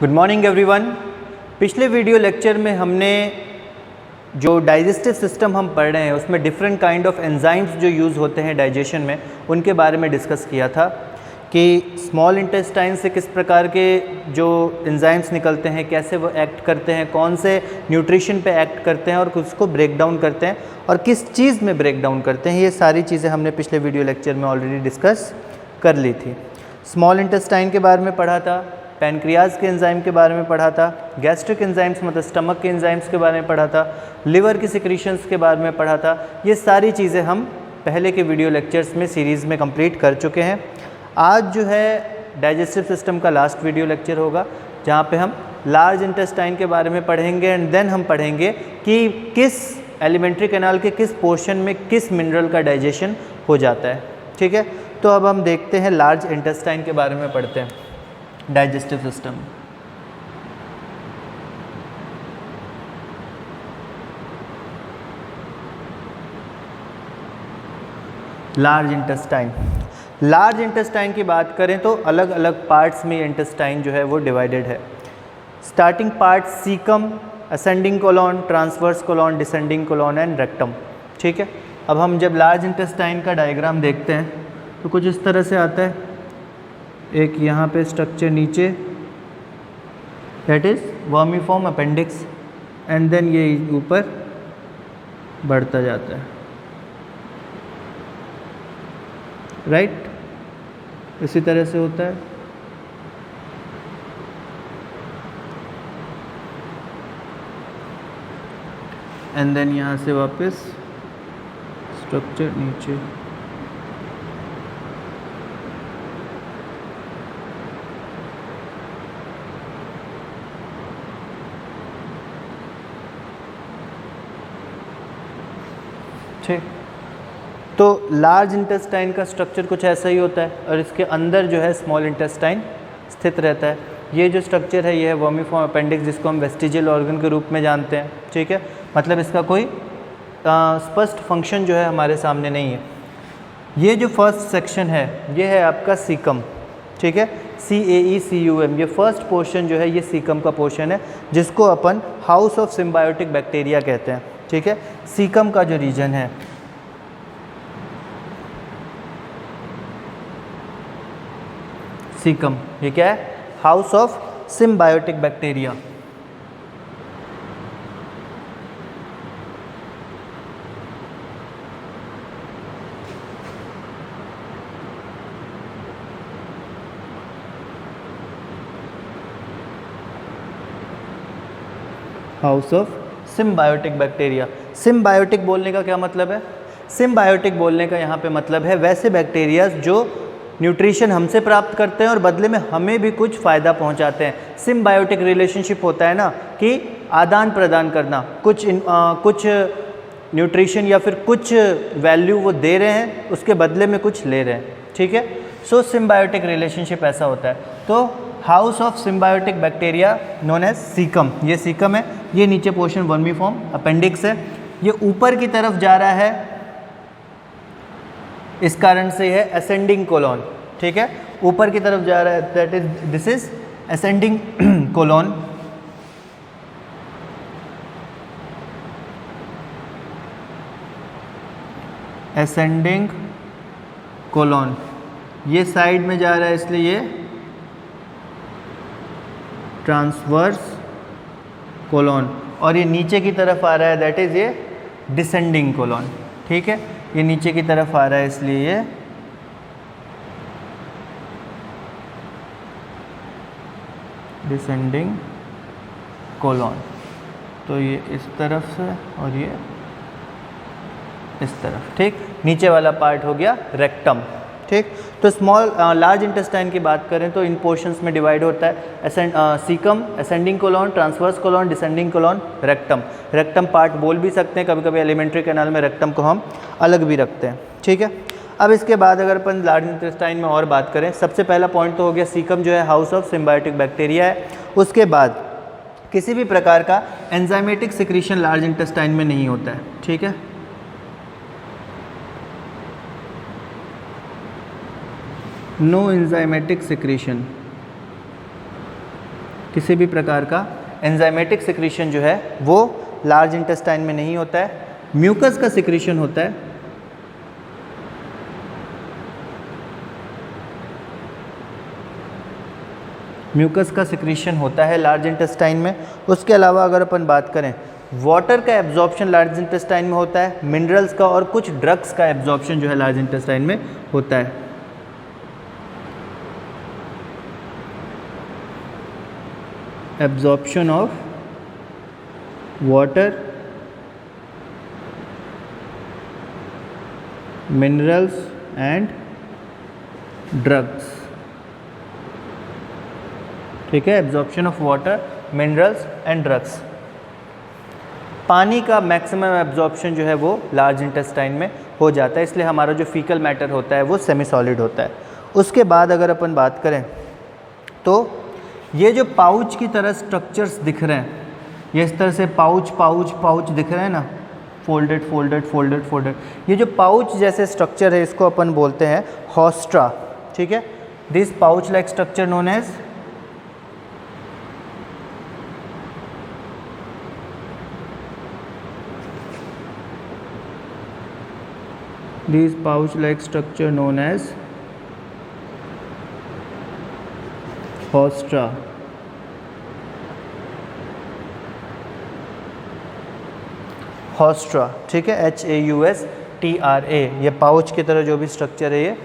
Good morning everyone. पिछले video lecture में हमने जो डाइजेस्टिव सिस्टम हम पढ़ रहे हैं उसमें डिफरेंट काइंड ऑफ एंजाइम्स जो यूज़ होते हैं डाइजेशन में उनके बारे में डिस्कस किया था कि स्मॉल इंटेस्टाइन से किस प्रकार के जो एंजाइम्स निकलते हैं, कैसे वो एक्ट करते हैं, कौन से न्यूट्रिशन पे एक्ट करते हैं और उसको ब्रेक डाउन करते हैं और किस चीज़ में ब्रेक डाउन करते हैं। ये सारी चीज़ें हमने पिछले वीडियो लेक्चर में ऑलरेडी डिस्कस कर ली थी। स्मॉल इंटेस्टाइन के बारे में पढ़ा था, पैनक्रियाज के एंजाइम के बारे में पढ़ा था, गैस्ट्रिक एंजाइम्स मतलब स्टमक के एंजाइम्स के बारे में पढ़ा था, लिवर की सिक्रीशंस के बारे में पढ़ा था। ये सारी चीज़ें हम पहले के वीडियो लेक्चर्स में सीरीज़ में कंप्लीट कर चुके हैं। आज जो है डाइजेस्टिव सिस्टम का लास्ट वीडियो लेक्चर होगा जहाँ पे हम लार्ज इंटेस्टाइन के बारे में पढ़ेंगे एंड देन हम पढ़ेंगे कि किस एलिमेंट्री कैनाल के किस पोर्शन में किस मिनरल का डाइजेशन हो जाता है। ठीक है, तो अब हम देखते हैं लार्ज इंटेस्टाइन के बारे में पढ़ते हैं। Digestive system, large intestine. Large intestine की बात करें तो अलग अलग पार्ट्स में इंटेस्टाइन जो है वो डिवाइडेड है। Starting part caecum, ascending colon, transverse colon, descending colon and rectum. ठीक है, अब हम जब लार्ज इंटेस्टाइन का डायग्राम देखते हैं तो कुछ इस तरह से आता है। एक यहाँ पे स्ट्रक्चर नीचे, that is vermiform appendix, and then ये ऊपर बढ़ता जाता है, राइट इसी तरह से होता है। एंड देन यहाँ से वापस स्ट्रक्चर नीचे, ठीक। तो लार्ज इंटेस्टाइन का स्ट्रक्चर कुछ ऐसा ही होता है और इसके अंदर जो है स्मॉल इंटेस्टाइन स्थित रहता है। ये जो स्ट्रक्चर है ये है वर्मीफॉर्म अपेंडिक्स, जिसको हम वेस्टिजियल ऑर्गन के रूप में जानते हैं। ठीक है, मतलब इसका कोई स्पष्ट फंक्शन जो है हमारे सामने नहीं है। ये जो फर्स्ट सेक्शन है ये है आपका सीकम। ठीक है, CAECUM, ये फर्स्ट पोर्शन जो है ये सीकम का पोर्शन है जिसको अपन हाउस ऑफ सिम्बायोटिक बैक्टीरिया कहते हैं। ठीक है, सीकम का जो रीजन है, सीकम, ये क्या है? House of symbiotic bacteria. House of symbiotic bacteria. Symbiotic बोलने का क्या मतलब है? सिम्बायोटिक बोलने का यहाँ पे मतलब है वैसे बैक्टीरिया जो न्यूट्रिशन हमसे प्राप्त करते हैं और बदले में हमें भी कुछ फ़ायदा पहुँचाते हैं। सिम्बायोटिक रिलेशनशिप होता है ना कि आदान प्रदान करना, कुछ न्यूट्रिशन या फिर कुछ वैल्यू वो दे रहे हैं, उसके बदले में कुछ ले रहे हैं। ठीक है, सो सिम्बायोटिक रिलेशनशिप ऐसा होता है। तो house of symbiotic bacteria known as caecum, ये सीकम है। ये नीचे पोर्शन वर्मीफॉर्म अपेंडिक्स है, ये ऊपर की तरफ जा रहा है, इस कारण से है असेंडिंग कोलॉन। ठीक है, ऊपर की तरफ जा रहा है, that is this is ascending colon. Ascending colon ये साइड में जा रहा है इसलिए ये ट्रांसवर्स कोलॉन, और ये नीचे की तरफ आ रहा है, दैट इज ये डिसेंडिंग कोलॉन। ठीक है, ये नीचे की तरफ आ रहा है इसलिए ये डिसेंडिंग कोलॉन। तो ये इस तरफ से और ये इस तरफ। ठीक, नीचे वाला पार्ट हो गया रेक्टम। ठीक, तो स्मॉल लार्ज इंटेस्टाइन की बात करें तो इन पोर्शंस में डिवाइड होता है caecum, ascending colon, transverse colon, descending colon, rectum. Rectum part बोल भी सकते हैं, कभी कभी एलिमेंट्री कैनाल में रेक्टम को हम अलग भी रखते हैं। ठीक है, अब इसके बाद अगर अपन लार्ज इंटेस्टाइन में और बात करें, सबसे पहला पॉइंट तो हो गया सीकम जो है हाउस ऑफ सिम्बायोटिक बैक्टीरिया है। उसके बाद किसी भी प्रकार का एंजाइमेटिक सिक्रीशन लार्ज इंटेस्टाइन में नहीं होता है। ठीक है, नो एंजाइमेटिक सिक्रीशन। किसी भी प्रकार का एंजाइमेटिक सिक्रीशन जो है वो लार्ज इंटेस्टाइन में नहीं होता है। म्यूकस का सिक्रीशन होता है। म्यूकस का सिक्रीशन होता है लार्ज इंटेस्टाइन में। उसके अलावा अगर अपन बात करें, वाटर का एब्जॉर्प्शन लार्ज इंटेस्टाइन में होता है, मिनरल्स का और कुछ ड्रग्स का एब्जॉर्प्शन जो है लार्ज इंटेस्टाइन में होता है। Absorption of water, minerals and drugs. ठीक है, absorption of water, minerals and drugs. पानी का मैक्सिमम एब्जॉर्प्शन जो है वो लार्ज इंटेस्टाइन में हो जाता है, इसलिए हमारा जो फीकल मैटर होता है वो सेमी सॉलिड होता है। उसके बाद अगर अपन बात करें तो ये जो पाउच की तरह स्ट्रक्चर्स दिख रहे हैं, ये इस तरह से पाउच पाउच पाउच दिख रहे हैं ना, फोल्डेड फोल्डेड फोल्डेड फोल्डेड, ये जो पाउच जैसे स्ट्रक्चर है इसको अपन बोलते हैं हॉस्ट्रा। ठीक है, this pouch like structure known as structure known as hostra। Haustra, ठीक है, HAUSTRA। ये पाउच की तरह जो भी स्ट्रक्चर है ये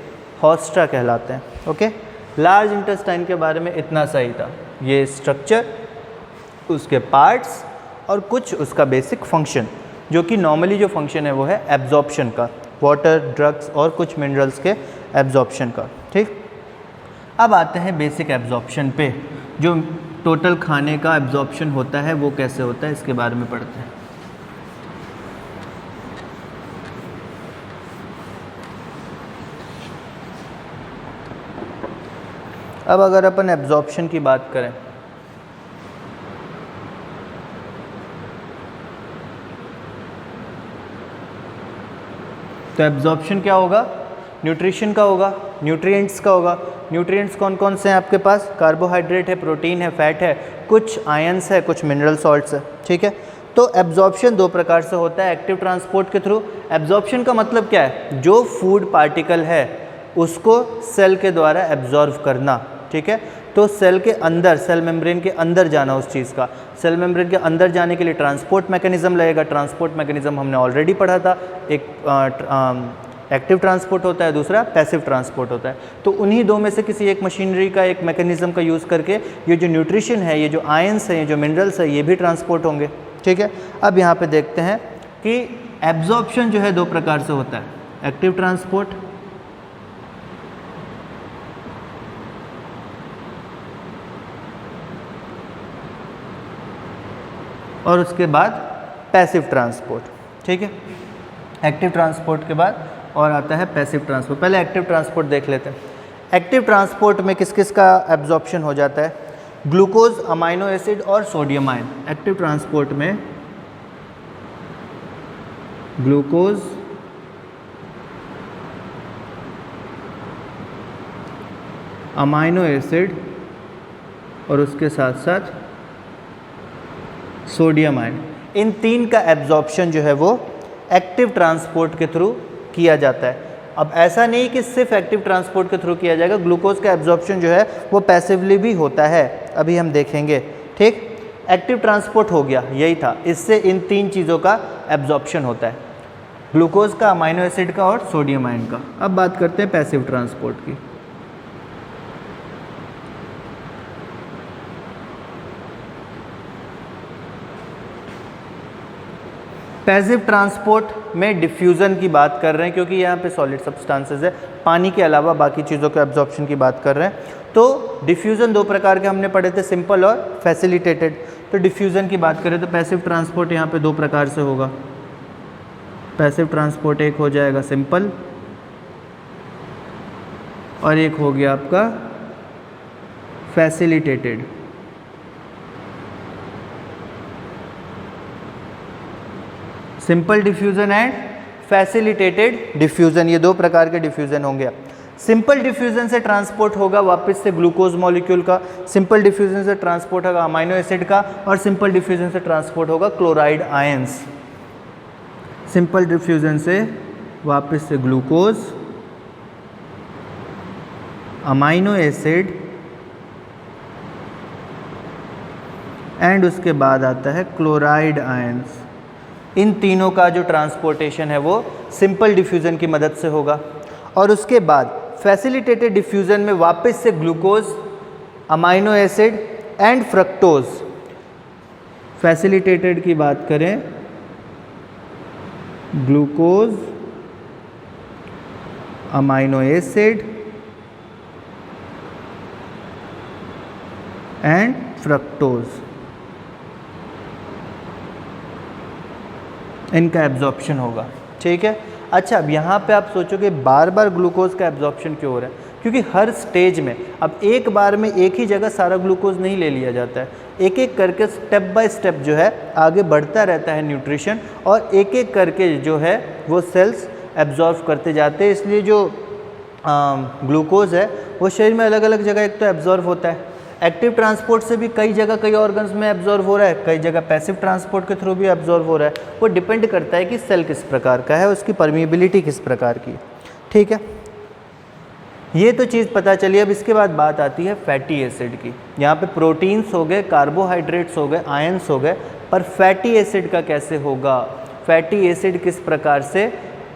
हॉस्ट्रा कहलाते हैं। ओके, लार्ज इंटेस्टाइन के बारे में इतना सही था, ये स्ट्रक्चर, उसके पार्ट्स और कुछ उसका बेसिक फंक्शन, जो कि नॉर्मली जो फंक्शन है वो है एब्जॉर्प्शन का, वाटर, ड्रग्स और कुछ मिनरल्स के एब्जॉर्प्शन का। ठीक, अब आते हैं बेसिक एब्जॉर्प्शन पे, जो टोटल खाने का एब्जॉर्प्शन होता है वो कैसे होता है इसके बारे में पढ़ते हैं। अब अगर अपन एब्जॉर्प्शन की बात करें तो एब्जॉर्प्शन क्या होगा, न्यूट्रिशन का होगा, न्यूट्रिएंट्स का होगा। न्यूट्रिएंट्स कौन कौन से हैं आपके पास, कार्बोहाइड्रेट है, प्रोटीन है, फैट है, कुछ आयंस है, कुछ मिनरल सॉल्ट्स है। ठीक है, तो एब्जॉर्प्शन दो प्रकार से होता है, एक्टिव ट्रांसपोर्ट के थ्रू। एब्जॉर्प्शन का मतलब क्या है, जो फूड पार्टिकल है उसको सेल के द्वारा एब्जॉर्व करना। ठीक है, तो सेल के अंदर, सेल मेम्ब्रेन के अंदर जाना उस चीज़ का। सेल मेम्ब्रेन के अंदर जाने के लिए ट्रांसपोर्ट मैकेनिज्म लगेगा। ट्रांसपोर्ट मैकेनिज्म हमने ऑलरेडी पढ़ा था, एक एक्टिव ट्रांसपोर्ट होता है, दूसरा पैसिव ट्रांसपोर्ट होता है। तो उन्हीं दो में से किसी एक मशीनरी का, एक मैकेनिज्म का यूज़ करके ये जो न्यूट्रिशन है, ये जो आयंस है, ये जो मिनरल्स है, ये भी ट्रांसपोर्ट होंगे। ठीक है, अब यहाँ पे देखते हैं कि एब्जॉर्प्शन जो है दो प्रकार से होता है, एक्टिव ट्रांसपोर्ट और उसके बाद पैसिव ट्रांसपोर्ट। ठीक है, एक्टिव ट्रांसपोर्ट के बाद और आता है पैसिव ट्रांसपोर्ट। पहले एक्टिव ट्रांसपोर्ट देख लेते हैं। एक्टिव ट्रांसपोर्ट में किस किस का एब्जॉर्प्शन हो जाता है, ग्लूकोज, अमाइनो एसिड और सोडियम आयन। एक्टिव ट्रांसपोर्ट में ग्लूकोज, अमाइनो एसिड और उसके साथ साथ सोडियम आयन, इन तीन का एब्जॉर्प्शन जो है वो एक्टिव ट्रांसपोर्ट के थ्रू किया जाता है। अब ऐसा नहीं कि सिर्फ एक्टिव ट्रांसपोर्ट के थ्रू किया जाएगा, ग्लूकोज का एब्जॉर्प्शन जो है वो पैसिवली भी होता है, अभी हम देखेंगे। ठीक, एक्टिव ट्रांसपोर्ट हो गया, यही था, इससे इन तीन चीज़ों का एब्जॉर्प्शन होता है, ग्लूकोज का, अमाइनो एसिड का और सोडियम आयन का। अब बात करते हैं पैसिव ट्रांसपोर्ट की। पैसिव ट्रांसपोर्ट में डिफ्यूज़न की बात कर रहे हैं, क्योंकि यहाँ पे सॉलिड सब्सटेंसेस है, पानी के अलावा बाकी चीज़ों के एब्जॉर्प्शन की बात कर रहे हैं। तो डिफ्यूज़न दो प्रकार के हमने पढ़े थे, सिंपल और फैसिलिटेटेड। तो डिफ्यूज़न की बात करें तो पैसिव ट्रांसपोर्ट यहाँ पे दो प्रकार से होगा। पैसिव ट्रांसपोर्ट एक हो जाएगा सिंपल और एक हो गया आपका facilitated. Simple diffusion and facilitated diffusion, ये दो प्रकार के डिफ्यूज़न होंगे। सिंपल डिफ्यूजन से ट्रांसपोर्ट होगा वापस से ग्लूकोज मॉलिक्यूल का, सिंपल डिफ्यूजन से ट्रांसपोर्ट होगा अमाइनो एसिड का, और सिंपल डिफ्यूजन से ट्रांसपोर्ट होगा क्लोराइड आयंस। सिंपल डिफ्यूजन से वापस से ग्लूकोज, अमाइनो एसिड, एंड उसके बाद आता है क्लोराइड आयंस। इन तीनों का जो ट्रांसपोर्टेशन है वो सिंपल डिफ्यूजन की मदद से होगा। और उसके बाद फैसिलिटेटेड डिफ्यूजन में वापस से glucose, amino acid and fructose. Facilitated की बात करें, glucose, amino acid and fructose, इनका एब्जॉर्प्शन होगा। ठीक है। अच्छा, अब यहाँ पे आप सोचोगे बार बार ग्लूकोज का एब्जॉर्प्शन क्यों हो रहा है? क्योंकि हर स्टेज में अब एक बार में एक ही जगह सारा ग्लूकोज नहीं ले लिया जाता है, एक एक करके स्टेप बाय स्टेप जो है आगे बढ़ता रहता है न्यूट्रिशन, और एक एक करके जो है वो सेल्स एब्जॉर्व करते जाते हैं। इसलिए जो ग्लूकोज है वो शरीर में अलग अलग जगह एक तो एब्जॉर्व होता है, एक्टिव ट्रांसपोर्ट से भी कई जगह कई ऑर्गन्स में एब्जॉर्व हो रहा है, कई जगह पैसिव ट्रांसपोर्ट के थ्रू भी एब्जॉर्व हो रहा है। वो डिपेंड करता है कि सेल किस प्रकार का है, उसकी परमिएबिलिटी किस प्रकार की। ठीक है, ये तो चीज़ पता चली। अब इसके बाद बात आती है फैटी एसिड की। यहाँ पे प्रोटीन्स हो गए, कार्बोहाइड्रेट्स हो गए, आयंस हो गए, पर फैटी एसिड का कैसे होगा? फैटी एसिड किस प्रकार से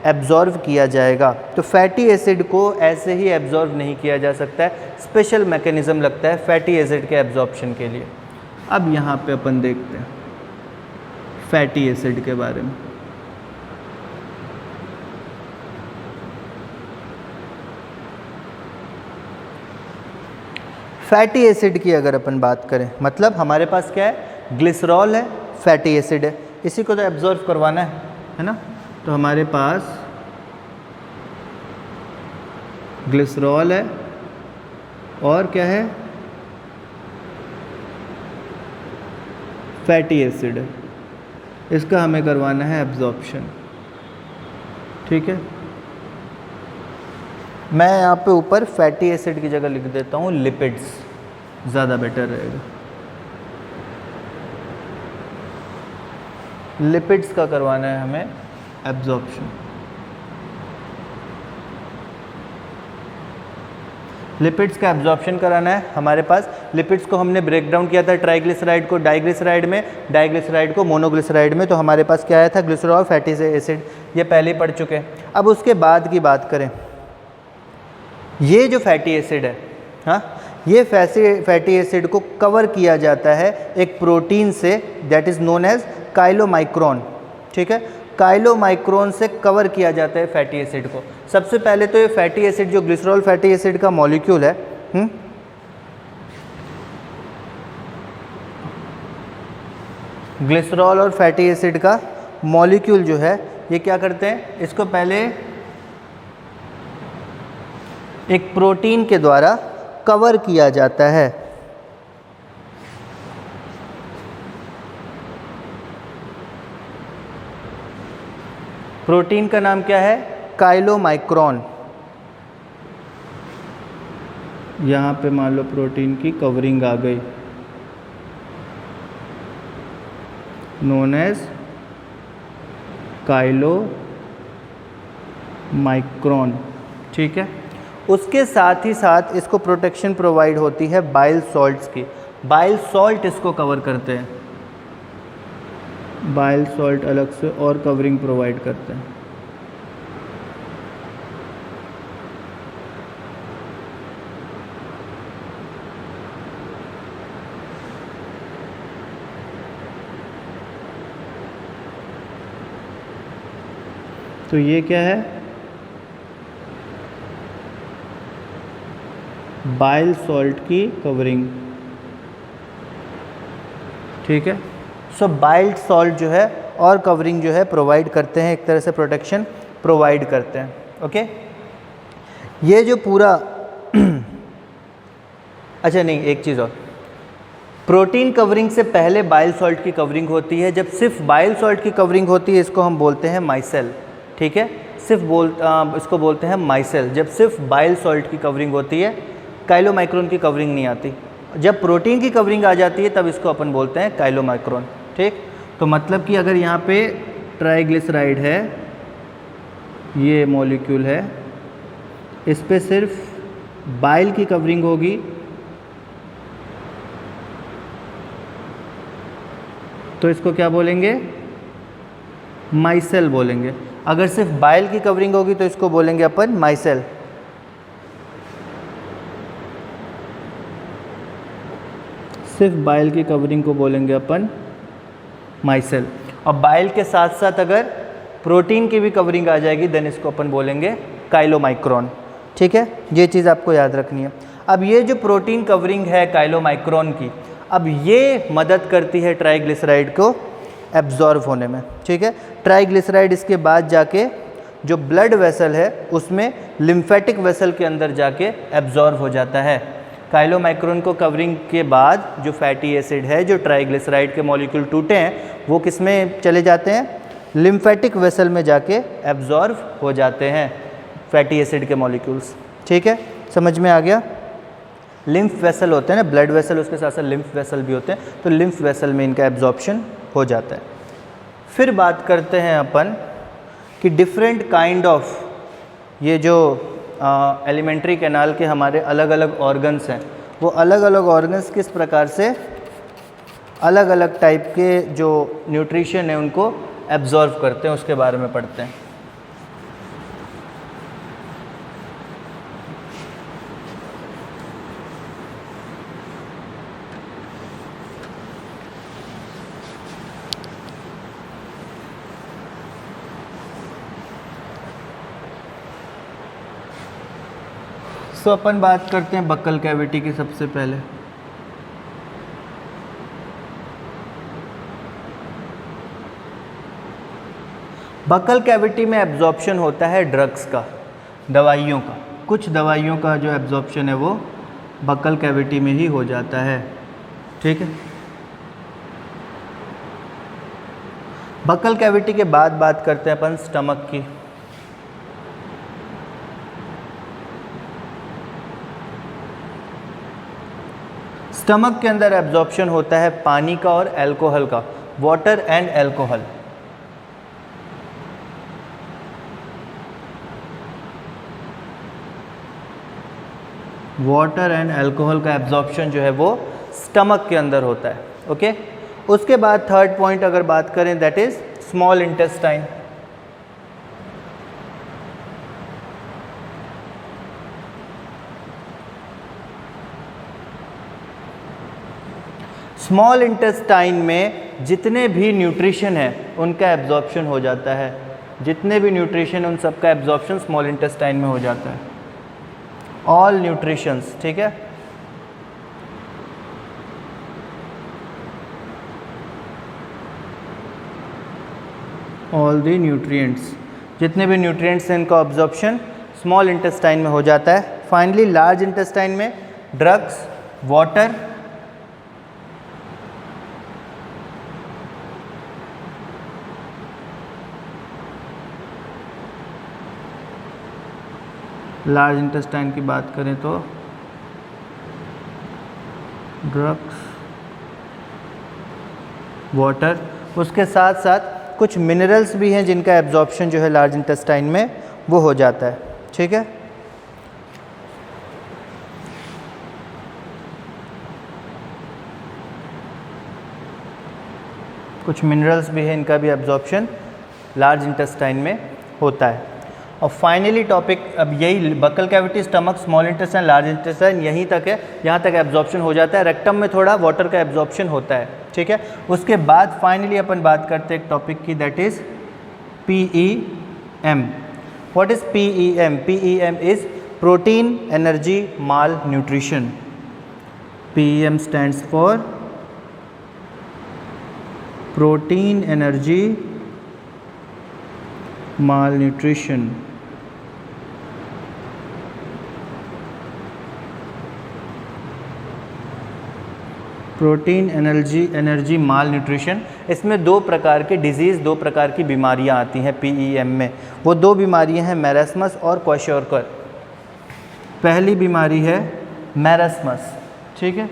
एब्जॉर्व किया जाएगा? तो फैटी एसिड को ऐसे ही एब्जॉर्व नहीं किया जा सकता है, स्पेशल मैकेनिज्म लगता है फैटी एसिड के एब्जॉर्प्शन के लिए। अब यहाँ पे अपन देखते हैं फैटी एसिड के बारे में। फैटी एसिड की अगर अपन बात करें, मतलब हमारे पास क्या है? ग्लिसरॉल है, फैटी एसिड है, इसी को तो एब्जॉर्व करवाना है ना? तो हमारे पास ग्लिसरॉल है और क्या है? फैटी एसिड है, इसका हमें करवाना है एब्जॉर्प्शन। ठीक है, मैं यहाँ पे ऊपर फैटी एसिड की जगह लिख देता हूँ लिपिड्स, ज़्यादा बेटर रहेगा। लिपिड्स का करवाना है हमें एब्जॉर्प्शन। लिपिड्स का एब्जॉर्प्शन कराना है हमारे पास। लिपिड्स को हमने ब्रेक डाउन किया था ट्राइग्लिसराइड को डाइग्लिसराइड में, डाइग्लिसराइड को मोनोग्लिसराइड में। तो हमारे पास क्या आया था? ग्लिसरॉल, फैटी एसिड, ये पहले ही पढ़ चुके हैं। अब उसके बाद की बात करें, ये जो फैटी एसिड है, हाँ, ये फैटी एसिड को कवर किया जाता है एक प्रोटीन से, that is known as chylomicron. ठीक है, काइलोमाइक्रोन से कवर किया जाता है फैटी एसिड को। सबसे पहले तो ये फैटी एसिड जो ग्लिसरॉल फैटी एसिड का मॉलिक्यूल है, ग्लिसरॉल और फैटी एसिड का मॉलिक्यूल जो है, ये क्या करते हैं? इसको पहले एक प्रोटीन के द्वारा कवर किया जाता है। प्रोटीन का नाम क्या है? काइलोमाइक्रोन। यहाँ पे मान लो प्रोटीन की कवरिंग आ गई, नोन एज काइलोमाइक्रोन। ठीक है, उसके साथ ही साथ इसको प्रोटेक्शन प्रोवाइड होती है बाइल सॉल्ट्स की। बाइल सॉल्ट इसको कवर करते हैं, बाइल सॉल्ट अलग से और कवरिंग प्रोवाइड करते हैं। तो ये क्या है? बाइल सॉल्ट की कवरिंग। ठीक है, सो बाइल्ड सॉल्ट जो है और कवरिंग जो है प्रोवाइड करते हैं, एक तरह से प्रोटेक्शन प्रोवाइड करते हैं। ओके, ये जो पूरा अच्छा नहीं, एक चीज़ और, प्रोटीन कवरिंग से पहले बाइल सॉल्ट की कवरिंग होती है। जब सिर्फ बाइल सॉल्ट की कवरिंग होती है, इसको हम बोलते हैं माइसेल। ठीक है, इसको बोलते हैं माइसेल। जब सिर्फ बाइल सॉल्ट की कवरिंग होती है, काइलोमाइक्रोन की कवरिंग नहीं आती। जब प्रोटीन की कवरिंग आ जाती है तब इसको अपन बोलते हैं काइलोमाइक्रोन। ठीक, तो मतलब कि अगर यहाँ पे ट्राइग्लिसराइड है, ये मॉलिक्यूल है, इस पे सिर्फ बाइल की कवरिंग होगी तो इसको क्या बोलेंगे? माइसेल बोलेंगे। अगर सिर्फ बाइल की कवरिंग होगी तो इसको बोलेंगे अपन माइसेल। सिर्फ बाइल की कवरिंग को बोलेंगे अपन माइसेल। और बाइल के साथ साथ अगर प्रोटीन की भी कवरिंग आ जाएगी देन इसको अपन बोलेंगे काइलोमाइक्रोन। ठीक है, ये चीज़ आपको याद रखनी है। अब ये जो प्रोटीन कवरिंग है काइलोमाइक्रोन की, अब ये मदद करती है ट्राइग्लिसराइड को एब्जॉर्व होने में। ठीक है, ट्राइग्लिसराइड इसके बाद जाके जो ब्लड वेसल है उसमें लिम्फेटिक वेसल के अंदर जाके एब्जॉर्व हो जाता है। काइलोमाइक्रोन को कवरिंग के बाद जो फैटी एसिड है, जो ट्राइग्लिसराइड के मॉलिक्यूल टूटे हैं, वो किस में चले जाते हैं? लिम्फेटिक वेसल में जाके एब्जॉर्व हो जाते हैं फैटी एसिड के मॉलिक्यूल्स। ठीक है, समझ में आ गया? लिम्फ वेसल होते हैं ना, ब्लड वेसल, उसके साथ साथ लिम्फ वेसल भी होते हैं, तो लिम्फ वेसल में इनका एब्जॉर्प्शन हो जाता है। फिर बात करते हैं अपन कि डिफरेंट काइंड ऑफ ये जो एलिमेंट्री कैनाल के हमारे अलग अलग ऑर्गन्स हैं, वो अलग अलग ऑर्गन्स किस प्रकार से अलग अलग टाइप के जो न्यूट्रिशन है उनको एब्जॉर्व करते हैं, उसके बारे में पढ़ते हैं। तो अपन बात करते हैं बक्कल कैविटी की सबसे पहले। बक्कल कैविटी में एब्जॉर्प्शन होता है ड्रग्स का, दवाइयों का। कुछ दवाइयों का जो एब्जॉर्प्शन है वो बक्कल कैविटी में ही हो जाता है। ठीक है, बक्कल कैविटी के बाद बात करते हैं अपन स्टमक की। स्टमक के अंदर एब्जॉर्प्शन होता है पानी का और अल्कोहल का, water and alcohol. Water and alcohol का एब्जॉर्प्शन जो है वो स्टमक के अंदर होता है। ओके, उसके बाद थर्ड पॉइंट अगर बात करें that is small intestine. Small intestine में जितने भी न्यूट्रिशन है उनका एब्जॉर्प्शन हो जाता है। जितने भी न्यूट्रिशन उन सब का एब्जॉर्प्शन स्मॉल इंटेस्टाइन में हो जाता है, ऑल न्यूट्रिशंस। ठीक है, ऑल द न्यूट्रिएंट्स, जितने भी न्यूट्रिएंट्स हैं इनका एब्जॉर्प्शन स्मॉल इंटेस्टाइन में हो जाता है। फाइनली लार्ज इंटेस्टाइन में ड्रग्स, वाटर, लार्ज इंटेस्टाइन की बात करें तो ड्रग्स, वाटर, उसके साथ साथ कुछ मिनरल्स भी हैं जिनका एब्जॉर्प्शन जो है लार्ज इंटेस्टाइन में वो हो जाता है। ठीक है, कुछ मिनरल्स भी हैं, इनका भी एब्जॉर्प्शन लार्ज इंटेस्टाइन में होता है। और फाइनली टॉपिक अब यही buccal cavity, stomach, small intestine, large intestine, यहीं तक है, यहाँ तक एब्जॉर्प्शन हो जाता है। रेक्टम में थोड़ा वाटर का एब्जॉर्प्शन होता है। ठीक है, उसके बाद फाइनली अपन बात करते हैं एक टॉपिक की that is PEM। What is PEM? PEM is protein energy mall nutrition. PEM stands for protein energy mall nutrition. Protein energy mall nutrition. इसमें दो प्रकार के डिजीज़, दो प्रकार की बीमारियां आती हैं PEM में। वो दो बीमारियां हैं मैरास्मस और क्वाशोरकर। पहली बीमारी है मैरास्मस, ठीक है।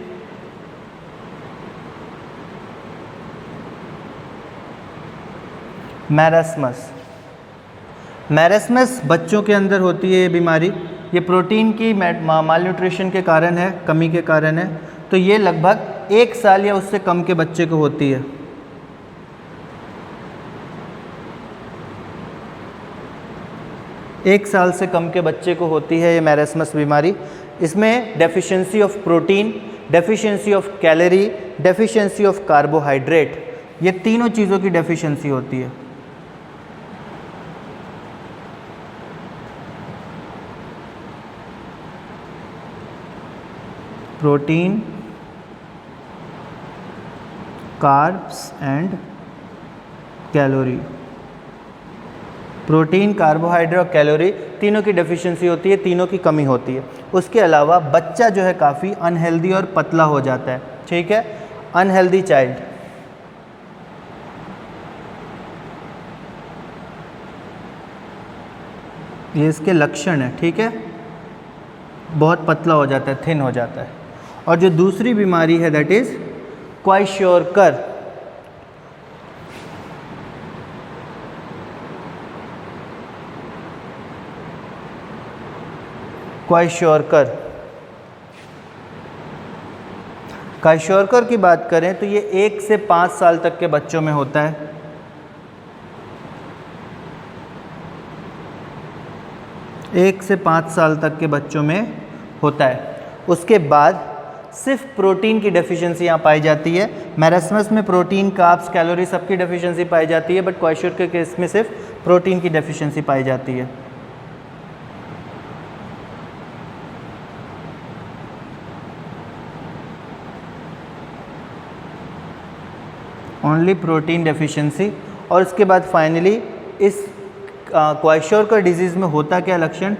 मैरास्मस बच्चों के अंदर होती है ये बीमारी। ये प्रोटीन की माल न्यूट्रिशन के कारण है, कमी के कारण है। तो ये लगभग 1 साल या उससे कम के बच्चे को होती है। एक साल से कम के बच्चे को होती है ये मैरास्मस बीमारी। इसमें deficiency of protein, deficiency of calorie, deficiency of carbohydrate, ये तीनों चीज़ों की डेफिशिएंसी होती है। Protein, carbs and calorie. Protein, carbohydrate और कैलोरी तीनों की डेफिशिएंसी होती है, तीनों की कमी होती है। उसके अलावा बच्चा जो है काफ़ी अनहेल्दी और पतला हो जाता है, ठीक है। अनहेल्दी चाइल्ड, ये इसके लक्षण है, ठीक है। बहुत पतला हो जाता है, थिन हो जाता है। और जो दूसरी बीमारी है दैट इज़ क्वाशोरकर। क्वाशोरकर की बात करें तो ये 1 से 5 साल तक के बच्चों में होता है। एक से 5 साल तक के बच्चों में होता है। उसके बाद सिर्फ प्रोटीन की डेफिशिएंसी यहाँ पाई जाती है। मैरास्मस में प्रोटीन, कार्ब्स, कैलोरी सबकी डेफिशिएंसी पाई जाती है, बट क्वाशोरकर के केस में सिर्फ प्रोटीन की डेफिशिएंसी पाई जाती है। Only protein deficiency. और इसके बाद फाइनली इस क्वाशोरकर डिजीज़ में होता क्या लक्षण,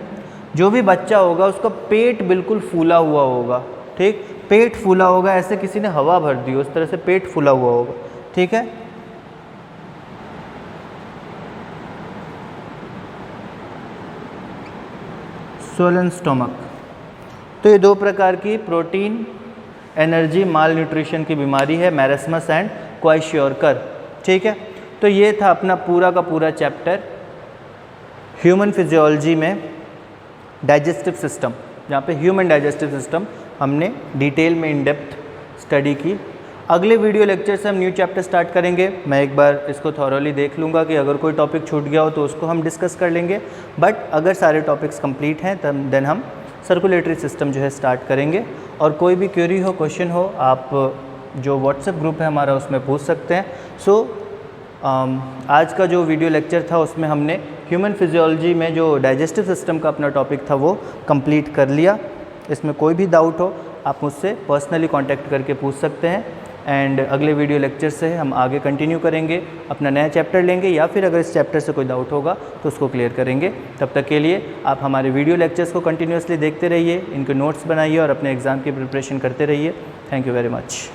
जो भी बच्चा होगा उसका पेट बिल्कुल फूला हुआ होगा, ठीक। पेट फूला होगा, ऐसे किसी ने हवा भर दी उस तरह से पेट फूला हुआ होगा, ठीक है। Swollen stomach. तो ये दो प्रकार की प्रोटीन एनर्जी माल न्यूट्रिशन की बीमारी है, मैरास्मस एंड क्वाशोरकर, ठीक है। तो ये था अपना पूरा का पूरा चैप्टर ह्यूमन फिजियोलॉजी में डाइजेस्टिव सिस्टम, जहाँ पे ह्यूमन डाइजेस्टिव सिस्टम हमने डिटेल में इन डेप्थ स्टडी की। अगले वीडियो लेक्चर से हम न्यू चैप्टर स्टार्ट करेंगे। मैं एक बार इसको थॉरोली देख लूँगा कि अगर कोई टॉपिक छूट गया हो तो उसको हम डिस्कस कर लेंगे, बट अगर सारे टॉपिक्स कंप्लीट हैं तब देन हम सर्कुलेटरी सिस्टम जो है स्टार्ट करेंगे। और कोई भी क्वेरी हो, क्वेश्चन हो, आप जो व्हाट्सएप ग्रुप है हमारा उसमें पूछ सकते हैं। आज का जो वीडियो लेक्चर था उसमें हमने ह्यूमन फिजियोलॉजी में जो डाइजेस्टिव सिस्टम का अपना टॉपिक था वो कंप्लीट कर लिया। इसमें कोई भी डाउट हो आप मुझसे पर्सनली कांटेक्ट करके पूछ सकते हैं। एंड अगले वीडियो लेक्चर से हम आगे कंटिन्यू करेंगे, अपना नया चैप्टर लेंगे, या फिर अगर इस चैप्टर से कोई डाउट होगा तो उसको क्लियर करेंगे। तब तक के लिए आप हमारे वीडियो लेक्चर्स को कंटिन्यूसली देखते रहिए, इनके नोट्स बनाइए और अपने एग्ज़ाम की प्रिपरेशन करते रहिए। Thank you very much.